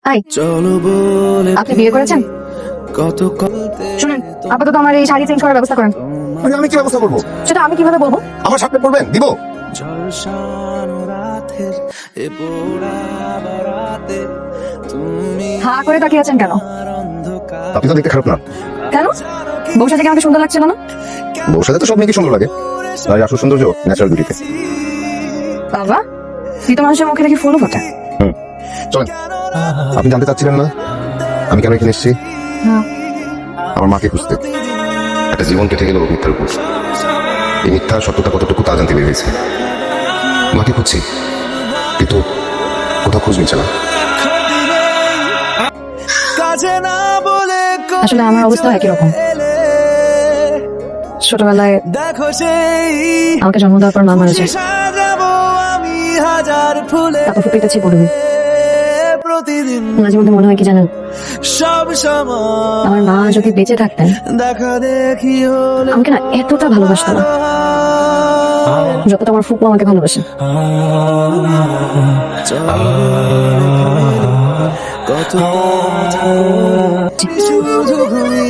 High, আপনি বিয়ে করেছেন? শুনেন, আপাতত আমার এই শাড়ি চেঞ্জ করার ব্যবস্থা করেন। আমি কি ব্যবস্থা করবো? সেটা আমি কিভাবে বলবো? আমার সাথে করবেন, দিব। হা করে তাকিয়ে আছেন কেন? আপনি তো দেখতে খারাপ না। কেন? বউ সাথে আমাকে সুন্দর লাগছিল না? বউর সাথে তো সব মেয়েকে সুন্দর লাগে, তাই আসল সৌন্দর্য ন্যাচারাল বিউটিতে। বাবা, মৃত মানুষের মুখে দেখি ফুলও ফোটে। চলেন। আপনি জানতে চাচ্ছিলেন না আমি কেন এখানে এসেছি? না। আমার মাকে খুঁজতে। একটা জীবন কেটে গেল মিথ্যার উপর। এই মিথ্যার সত্যতা কতটুকু তা জানতে বের হয়েছে। মাকে খুঁজছি, কিন্তু কোথাও খোঁজ মিলছে না। আসলে আমার অবস্থা একই রকম। ছোটবেলায় আমাকে জন্ম দেওয়ার পর মা মারা যায়। তারপর ফুপিতেছি বলবি। মাঝে মধ্যে মনে হয় কি জানেন, আমার মা যদি বেঁচে থাকতেন আমাকে না এতটা ভালোবাসতো না যতটা আমার ফুপু আমাকে ভালোবাসে।